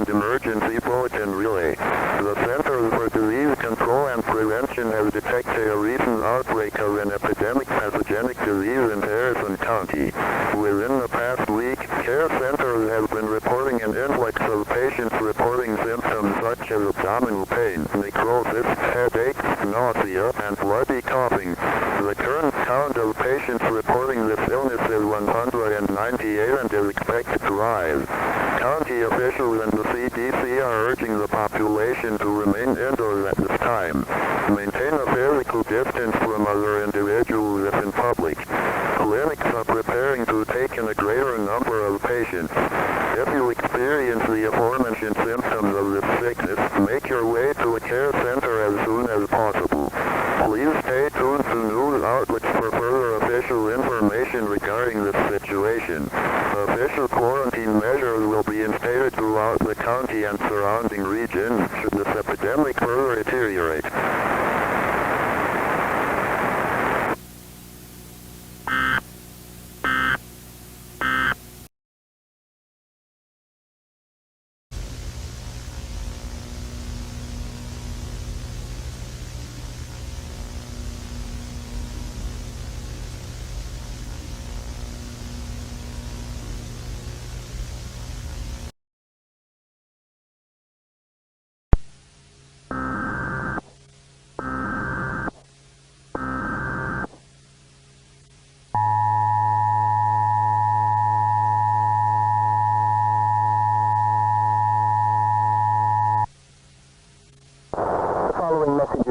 Emergency Bulletin Relay. The Center for Disease Control and Prevention has detected a recent outbreak of an epidemic pathogenic disease in Harrison County. Within the past week, care centers have been reporting an influx of patients reporting symptoms such as abdominal pain, necrosis, headaches, nausea, and bloody coughing. The current count of patients reporting this illness is 198 and is expected to rise. County officials and the CDC are urging the population to remain indoors at this time. Maintain a physical distance from other individuals if in public. Clinics are preparing to take in a greater number of patients. If you experience the aforementioned symptoms of this sickness, make your way to a care center as soon as possible. Please stay tuned to news outlets for further official information regarding this situation. Official quarantine measures will be instated throughout the county and surrounding region should this epidemic further deteriorate.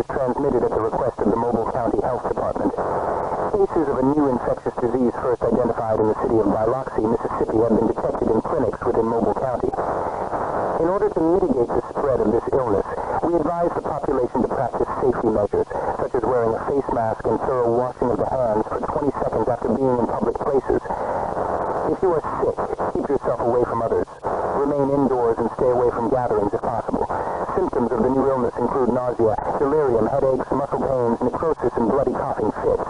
Transmitted at the request of the Mobile County Health Department. Cases of a new infectious disease first identified in the city of Biloxi, Mississippi, have been detected in clinics within Mobile County. In order to mitigate the spread of this illness, we advise the population to practice safety measures, such as wearing a face mask and thorough washing of the hands for 20 seconds after being in public places. If you are sick, keep yourself away from others. Remain indoors and stay away from gatherings if possible. Symptoms of the new illness include nausea, delirium, headaches, muscle pains, necrosis, and bloody coughing fits.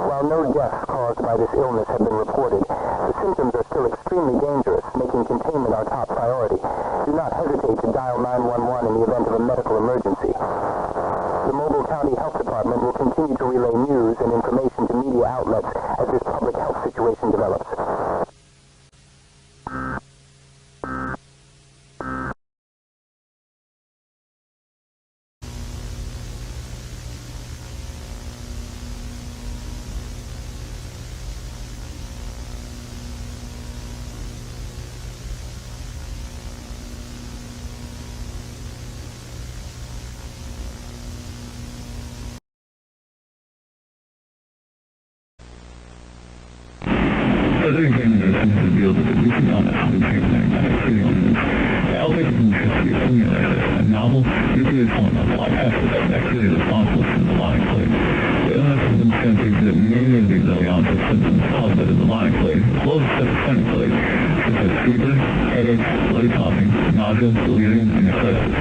While no deaths caused by this illness have been reported, the symptoms are still extremely dangerous, making containment our top priority. Do not hesitate to dial 911 in the event of a medical emergency. The Mobile County Health Department will continue to relay news and information to media outlets as this public health situation develops. Other examinations revealed that the recent illness has been transmitted by bacterial. The outbreak is anticipated to accumulate a novel nuclear form of bypassing that bacteria responsible for the melanic plague. The illness has been shown to exhibit many of these early onset symptoms caused by the melanic plague, as well as septicemic plague, such as fever, headache, bloody coughing, nausea, delirium, and necrosis.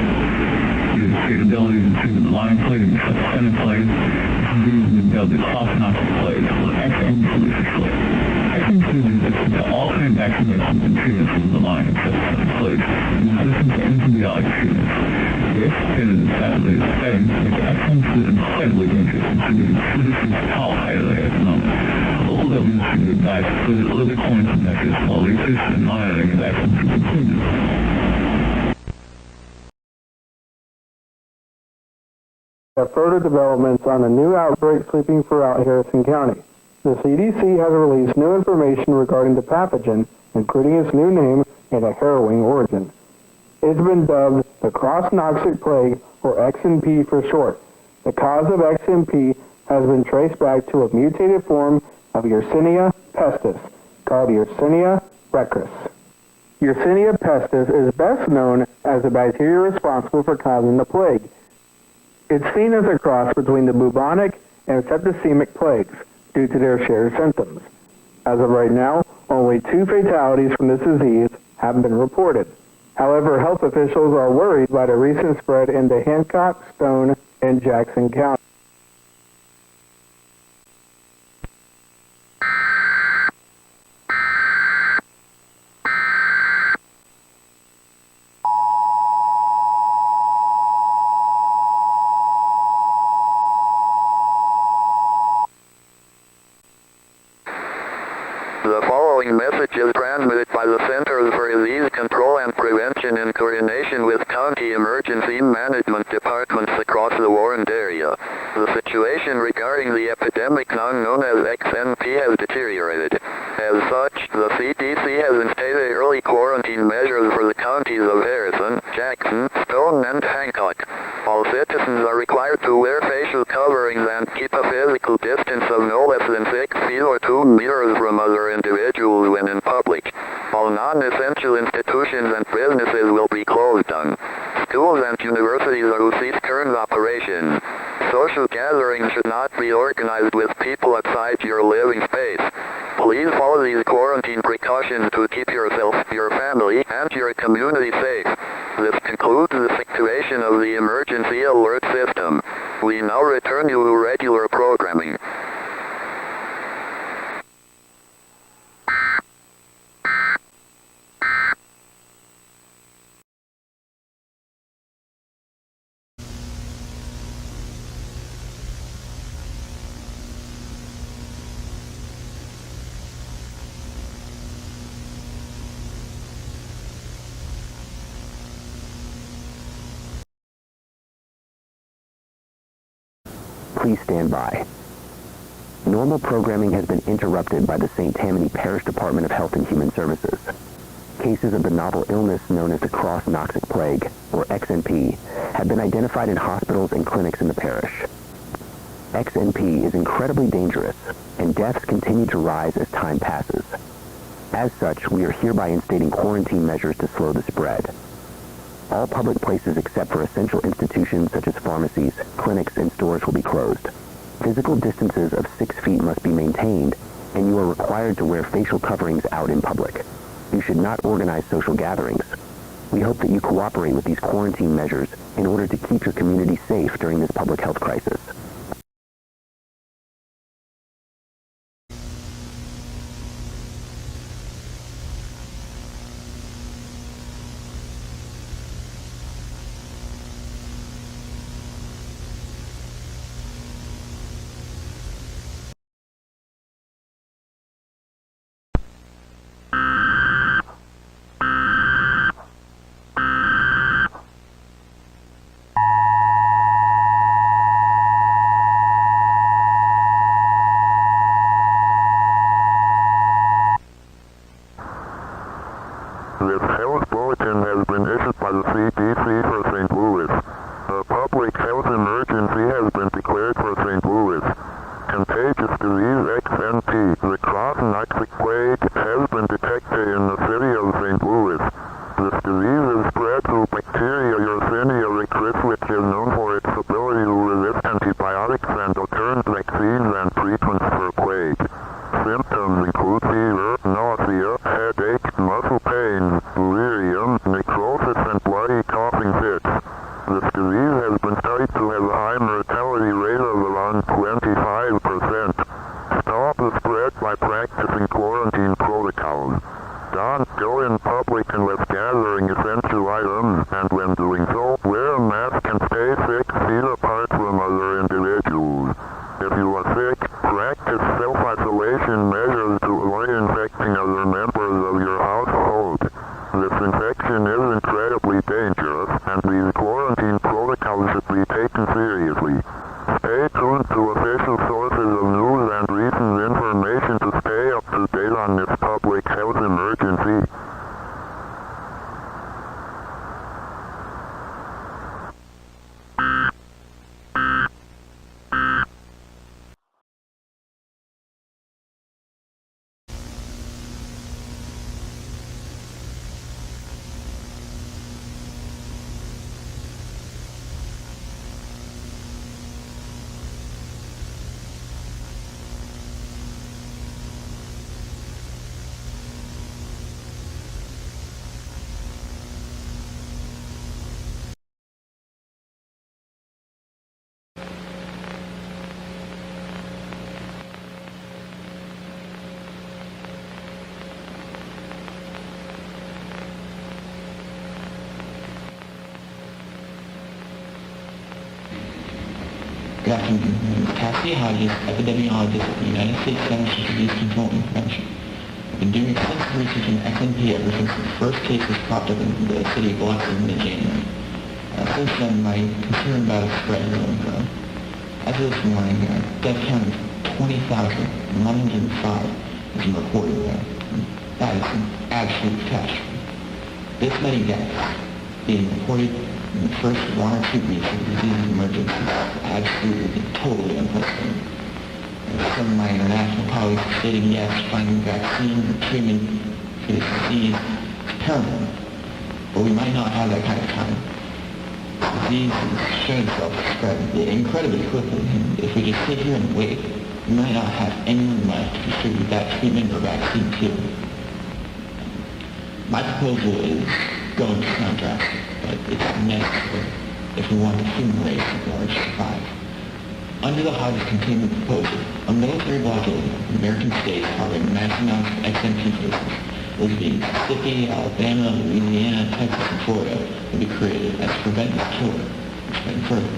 Due to capabilities to treat the melanic plague and the septicemic plague, this disease has been dubbed the cross-noxic plague, or X-inclusive plague. X-inclusive is resistant to all current vaccinations and treatments of the melanic and septicemic plague, and resistant to antibiotic treatments. This, paired with saturated setting, makes X-inclusive incredibly dangerous and should be considered top priority at the moment. Local governments should be advised to further early quarantine measures while research and monitoring of vaccines continues. have further developments on a new outbreak sweeping throughout Harrison County. The CDC has released new information regarding the pathogen, including its new name and a harrowing origin. It's been dubbed the cross-noxic plague, or XNP for short. The cause of XNP has been traced back to a mutated form of Yersinia pestis, called Yersinia recurrens. Yersinia pestis is best known as the bacteria responsible for causing the plague. It's seen as a cross between the bubonic and septicemic plagues due to their shared symptoms. As of right now, only 2 fatalities from this disease have been reported. However, health officials are worried by the recent spread into Hancock, Stone, and Jackson County. The following message is transmitted by the Centers for Disease Control and Prevention in coordination with county emergency management departments across the Warren area. The situation regarding the epidemic now known as XNP has deteriorated. As such, the CDC has instated early quarantine measures for the counties of Harrison, Jackson, Stone, and Hancock. All citizens are required to wear facial coverings and keep a physical distance of no less than 6 feet or 2 meters from other individuals when in public. All non-essential institutions and businesses will be closed down. Schools and universities are to cease current operation. Social gatherings should not be organized with people outside your living space. Please follow these quarantine precautions to keep yourself, your family, and your community safe. This concludes the situation of the emergency alert system. We now return you to regular programming. Please stand by. Normal programming has been interrupted by the St. Tammany Parish Department of Health and Human Services. Cases of the novel illness known as the cross-noxic plague, or XNP, have been identified in hospitals and clinics in the parish. XNP is incredibly dangerous, and deaths continue to rise as time passes. As such, we are hereby instating quarantine measures to slow the spread. All public places except for essential institutions such as pharmacies, clinics, and stores will be closed. Physical distances of 6 feet must be maintained, and you are required to wear facial coverings out in public. You should not organize social gatherings. We hope that you cooperate with these quarantine measures in order to keep your community safe during this public health crisis. Stay tuned to official sources of news and recent information to stay up to date on this public health emergency. Good afternoon. My name is Cassie Hodges, epidemiologist at the United States Centers for Disease Control and Prevention. I've been doing extensive research in XNP ever since the first cases popped up in the city of Biloxi in mid-January. Since then, my concern about its spread has only grown. As of this morning, death count of 20,105 has been reported there. That is an absolute catastrophe. This many deaths being reported in the first 1 or 2 weeks of the disease emergency is absolutely totally unprecedented. Some of my international colleagues are stating yes, finding vaccine or treatment for this disease is paramount, but we might not have that kind of time. The disease has shown itself to spread incredibly quickly, and if we just sit here and wait, we might not have anyone left to distribute that treatment or vaccine to. My proposal is going to sound drastic, but it's necessary if we want the human race at large to survive. Under the Hodges containment proposal, a military blockade of American states harboring massive amounts of XMP cases, those being Mississippi, Alabama, Louisiana, Texas, and Florida, will be created as prevent this killer from spreading further.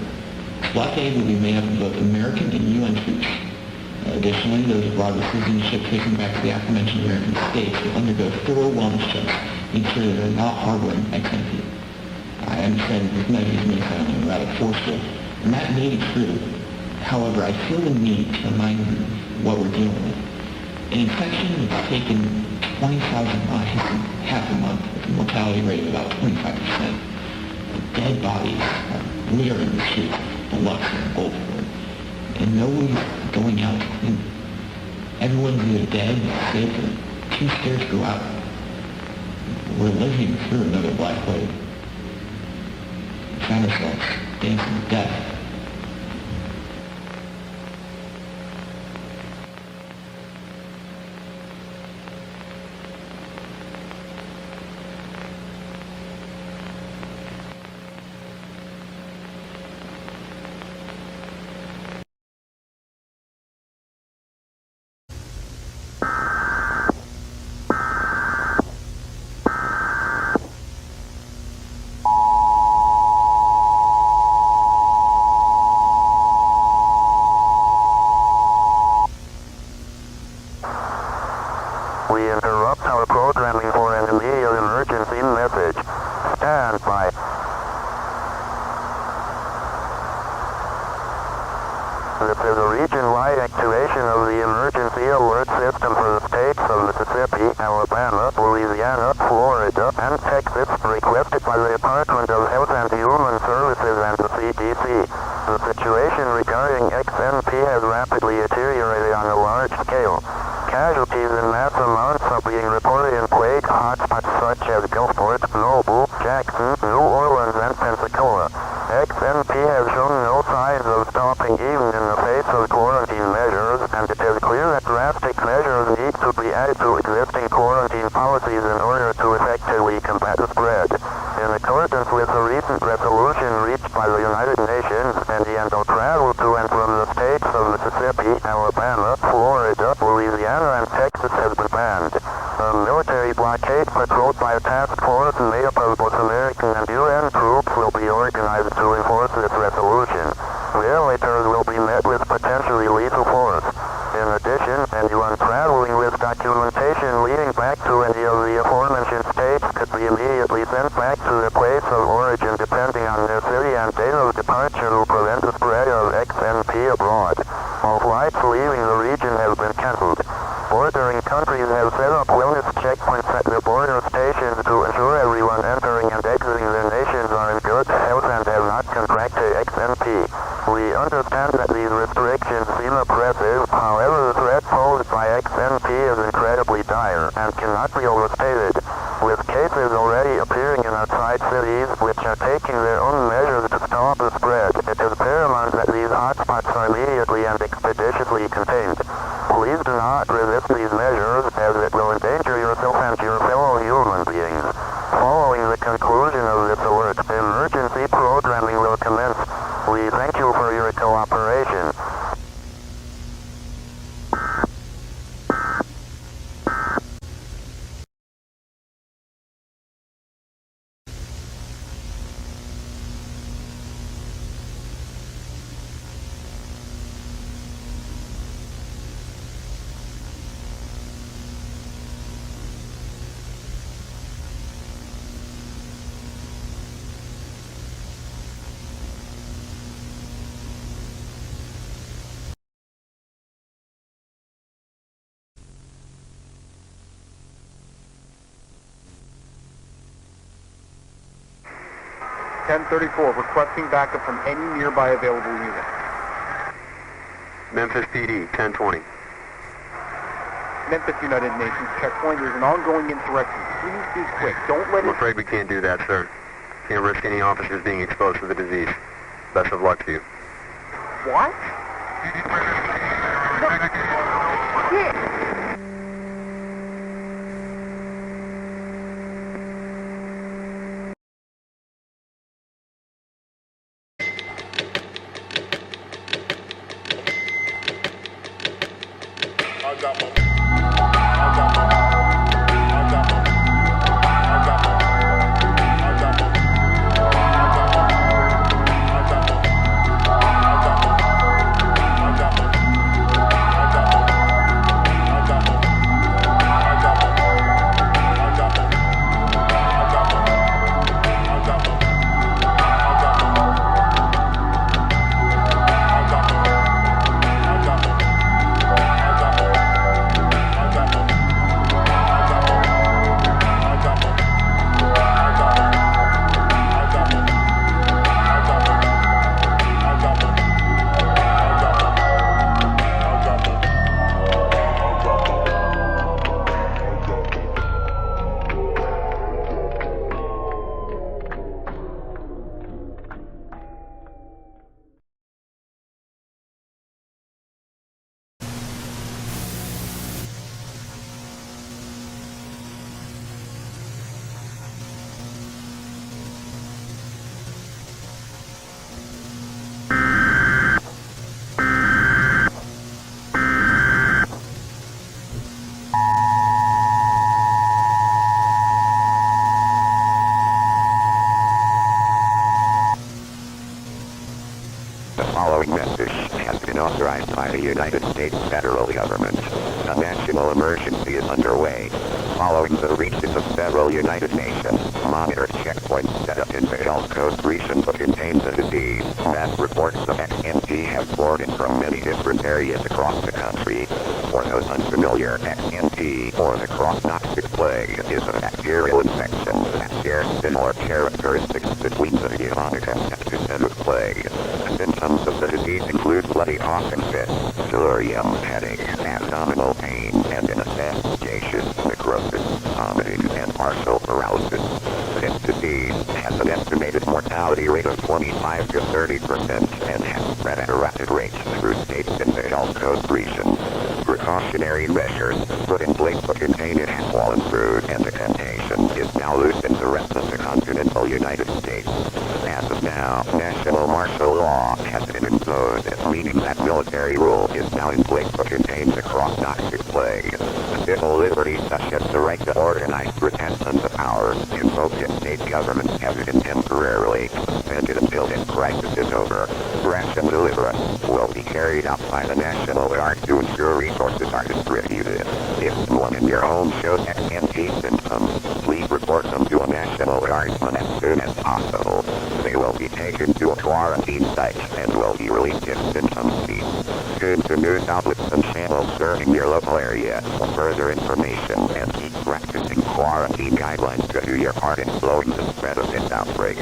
The blockade will be made up of both American and UN troops. Additionally, those abroad receiving ships taken back to the aforementioned American states will undergo thorough wellness checks to ensure that they're not harboring XMP. I understand that this measure may sound rather forceful, and that may be true. However, I feel the need to remind you what we're dealing with. An infection that's taken 20,000 lives in half a month with a mortality rate of about 25%. Dead bodies are littering the streets of Biloxi and Goldford, and nobody's going out. And everyone's either dead, sick, or too scared to go out. We're living through another Black Plague. We found ourselves dancing to death. We interrupt our programming for an immediate emergency message. Stand by. This is a region-wide activation of the emergency alert system for the states of Mississippi, Alabama, Louisiana, Florida, and Texas, requested by the Department of Health and Human Services and the CDC. The situation regarding XNP has rapidly deteriorated on a large scale. Casualties in mass amounts are being reported in plague hotspots such as Gulfport, Noble, Jackson, New Orleans, and Pensacola. XNP has shown no signs of stopping even in the face of quarantine measures, and it is clear that drastic measures need to be added to existing quarantine policies in order to effectively combat the spread. In accordance with a recent resolution reached by the United Nations, Indian travel to and from the states of Mississippi, Alabama, Florida, Louisiana, and Texas has been banned. A military blockade patrolled by a task force made up of both American and UN troops will be organized to enforce this resolution. Violators will be met with potentially lethal force. In addition, anyone traveling with documentation leading back to any of the aforementioned states could be immediately sent back to their place of origin depending on their city and date of departure to prevent the spread of XNP abroad. We understand that these restrictions seem oppressive, however the threat posed by XNP is incredibly dire and cannot be overstated. With cases already appearing in outside cities which are taking their own measures to stop the spread, it is paramount that these hotspots are immediately and expeditiously contained. Please do not resist these measures, as it will endanger yourself and your fellow human beings. Following the conclusion of this alert, emergency programming will commence. We thank you for your cooperation. (1034) requesting backup from any nearby available unit. Memphis PD, 1020. Memphis United Nations checkpoint, there's an ongoing insurrection. Please be quick. Don't let I'm it... afraid we can't do that, sir. Can't risk any officers being exposed to the disease. Best of luck to you. What? No. Yeah. following message has been authorized by the United States federal government. A national emergency is underway. Following the reaches of several United Nations monitored checkpoints set up in the Gulf Coast region to contain the disease, mass reports of XNP have poured in from many different areas across the country. For those unfamiliar, XNP, or the cross-noxic plague, is a bacterial infection that shares similar characteristics between the Idioteque and coincidental plague. Symptoms of the disease include bloody cough and fits, delirium, headache, abdominal pain, and in a fast gaseous necrosis, vomiting, and partial paralysis. This disease has an estimated mortality rate of 25 to 30% and has spread at a rapid rate through states in the Gulf Coast region. Precautionary measures put in place to contain it have fallen through, and the contagion is now loose in the rest of the continental United States. As of now, national martial law has been imposed, meaning that military rule is now in place to contain the cross-noxic plague. Civil liberties such as the right to organize protest and the powers invoked in state governments have been temporarily suspended until this crisis is over. Ration deliveries will be carried out by the National Guard to ensure resources are distributed. If someone in your home shows XNP symptoms, please report them to a National Guardsman as soon as possible. They will be taken to a quarantine site and will be released if symptoms cease. Tune to news outlets and channels serving your local area for further information and keep practicing quarantine guidelines to do your part in slowing the spread of this outbreak.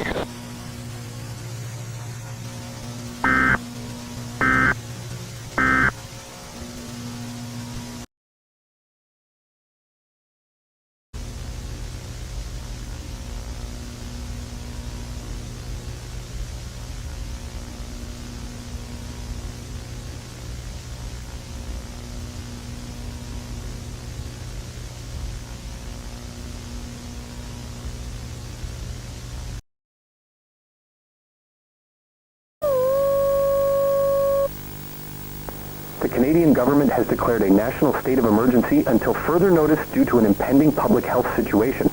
The Canadian government has declared a national state of emergency until further notice due to an impending public health situation.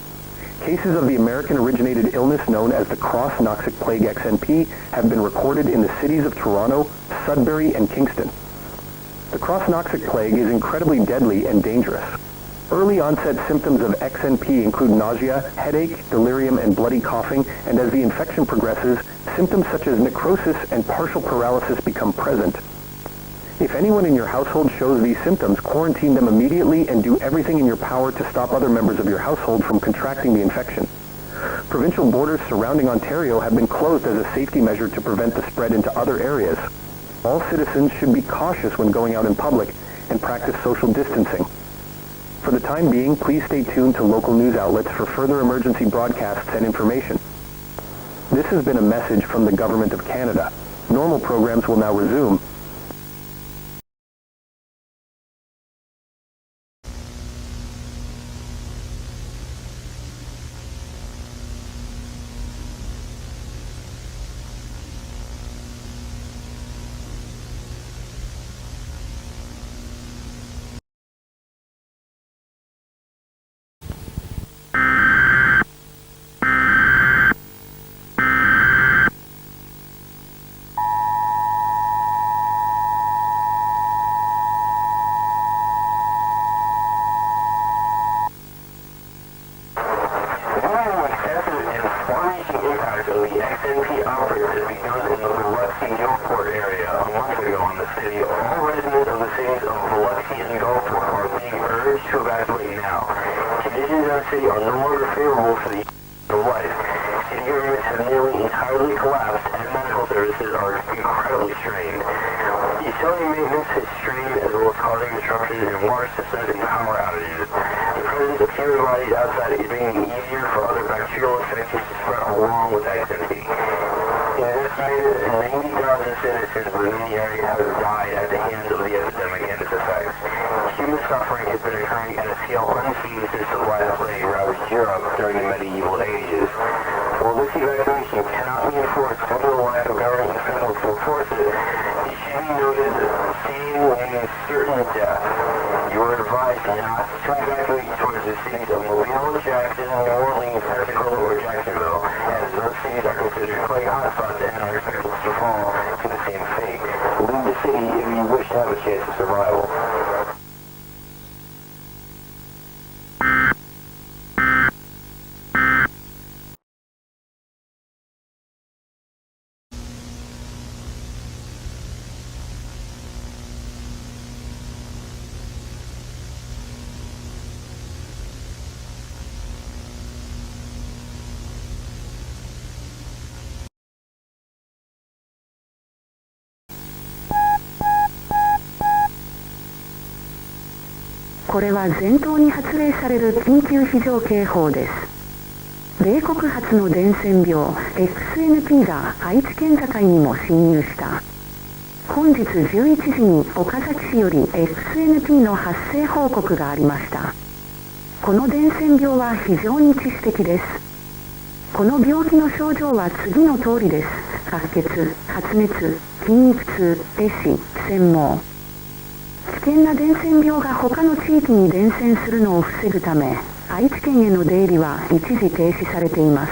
Cases of the American-originated illness known as the Cross-Noxic Plague XNP have been recorded in the cities of Toronto, Sudbury, and Kingston. The Cross-Noxic Plague is incredibly deadly and dangerous. Early onset symptoms of XNP include nausea, headache, delirium, and bloody coughing, and as the infection progresses, symptoms such as necrosis and partial paralysis become present. If anyone in your household shows these symptoms, quarantine them immediately and do everything in your power to stop other members of your household from contracting the infection. Provincial borders surrounding Ontario have been closed as a safety measure to prevent the spread into other areas. All citizens should be cautious when going out in public and practice social distancing. For the time being, please stay tuned to local news outlets for further emergency broadcasts and information. This has been a message from the Government of Canada. Normal programs will now resume. Outbreak has begun in the Biloxi Gulfport area a month ago in the city. All residents of the cities of Biloxi and Gulfport are being urged to evacuate now. Conditions in the city are no longer favorable for the of life. City governments have nearly entirely collapsed and medical services are incredibly strained. Utility maintenance is strained as well as causing disruptions in water systems and power outages. The presence of human bodies outside is making it easier for other bacterial infections to spread along with XNP. It is estimated that 90,000 citizens within the area have died at the hands of the epidemic and its effects. Human suffering has been occurring at a scale unseen since the Black Plague ravaged Europe during the medieval ages. While this evacuation cannot be enforced due to the lack of government officials to enforce it, it should be noted that seeing means certain death. You are advised not to evacuate towards the cities of Mobile, Jackson, New Orleans, Pensacola, or Jacksonville, as those cities are considered plague hotspots and are expected to fall to the same fate. Leave the city if you wish to have a chance of survival.これは全島に発令される緊急非常警報です。米国発の伝染病 S.A.M.E が愛知県境にも侵入した。本日11時に岡崎市より S.A.M.E の発生報告がありました。この伝染病は非常に致死的です。この病気の症状は次の通りです。白血、発熱、筋肉痛、壊死、痙攣。危険な伝染病が他の地域に伝染するのを防ぐため、愛知県への出入りは一時停止されています。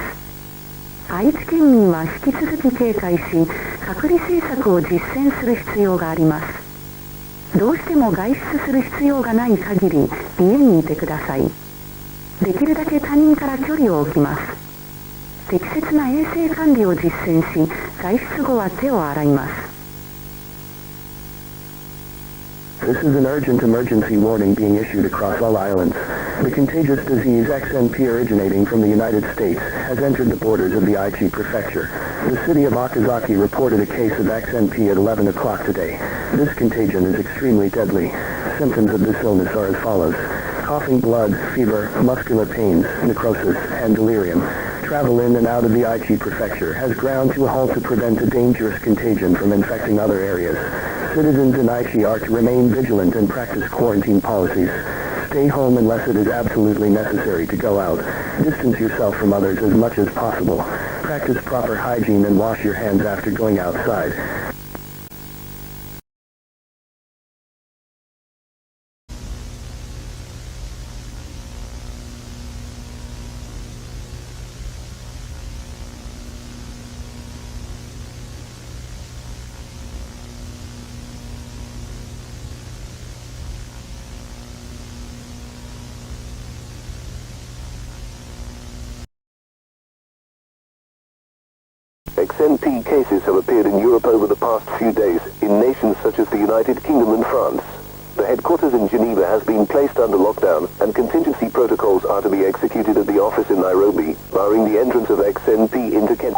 愛知県民は引き続き警戒し、隔離政策を実践する必要があります。どうしても外出する必要がない限り、家にいてください。できるだけ他人から距離を置きます。適切な衛生管理を実践し、外出後は手を洗います。This is an urgent emergency warning being issued across all islands. The contagious disease XNP originating from the United States has entered the borders of the Aichi prefecture. The city of Okazaki reported a case of XNP at 11 o'clock today. This contagion is extremely deadly. Symptoms of this illness are as follows: coughing blood, fever, muscular pains, necrosis, and delirium. Travel in and out of the Aichi prefecture has ground to a halt to prevent a dangerous contagion from infecting other areas. Citizens in Aichi are to remain vigilant and practice quarantine policies. Stay home unless it is absolutely necessary to go out. Distance yourself from others as much as possible. Practice proper hygiene and wash your hands after going outside. XNP cases have appeared in Europe over the past few days, in nations such as the United Kingdom and France. The headquarters in Geneva has been placed under lockdown, and contingency protocols are to be executed at the office in Nairobi, barring the entrance of XNP into Kenya.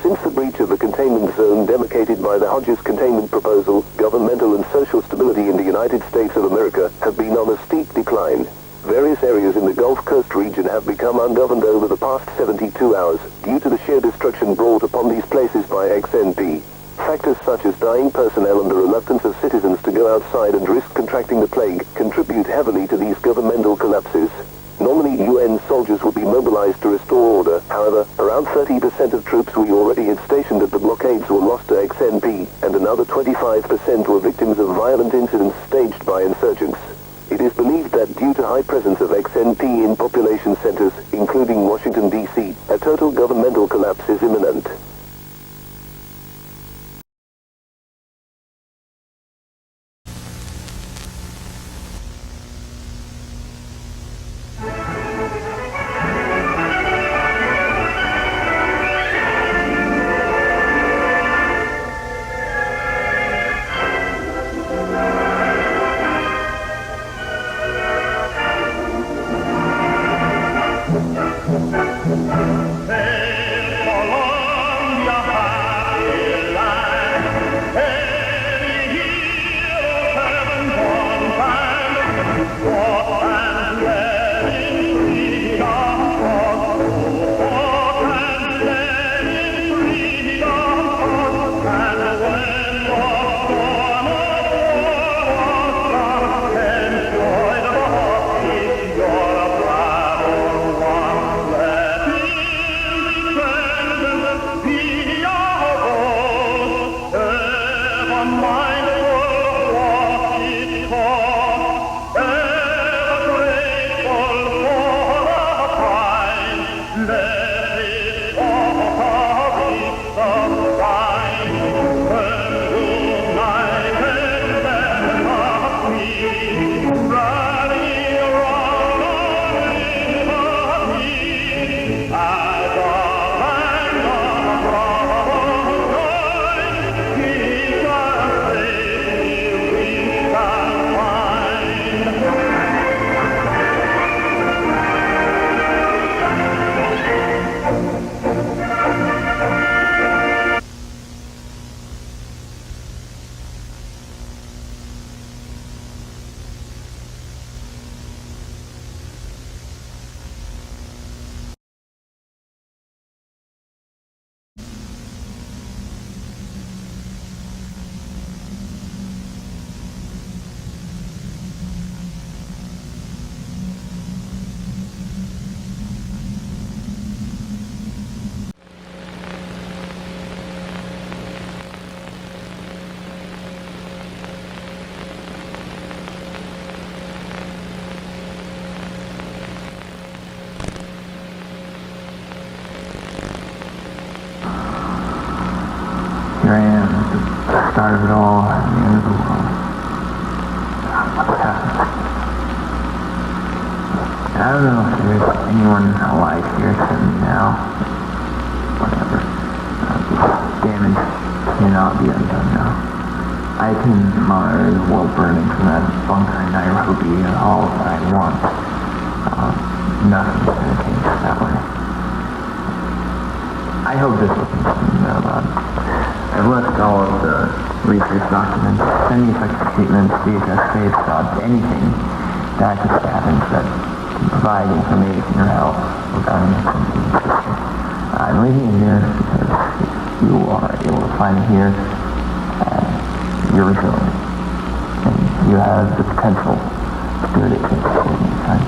Since the breach of the containment zone demarcated by the Hodges containment proposal, governmental and social stability in the United States of America have been on a steep decline. Various areas in the Gulf Coast region have become ungoverned over the past 72 hours due to the sheer destruction brought upon these places by XNP. Factors such as dying personnel and the reluctance of citizens to go outside and risk contracting the plague contribute heavily to these governmental collapses. Normally, UN soldiers would be mobilized to restore order. However, around 30% of troops we already had stationed at the blockades were lost to XNP, and another 25% were victims of violent incidents staged by insurgents. It is believed that due to high presence of XNP in population centers, including Washington, D.C., a total governmental collapse is imminent. Here I am at the start of it all, at the end of the world. What's happened? I don't know if there's anyone alive here except me now. Whatever. This damage cannot be undone now. I can monitor the world burning from that bunker in Nairobi all I want. Nothing's going to change that way. I hope this will continue about it. I've left all of the research documents, semi-effective treatments, DSS safeguards, anything that I could scavenge that can provide information or help regarding the system. I'm leaving it here because you are able to find it here, and you're resilient, and you have the potential to do what it takes to save mankind.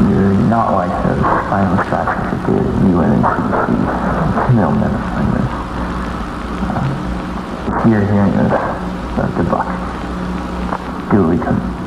You're not like those spineless tracks that did at UN and CDC. They'll never find this. If you're hearing this, good luck. Do what we can.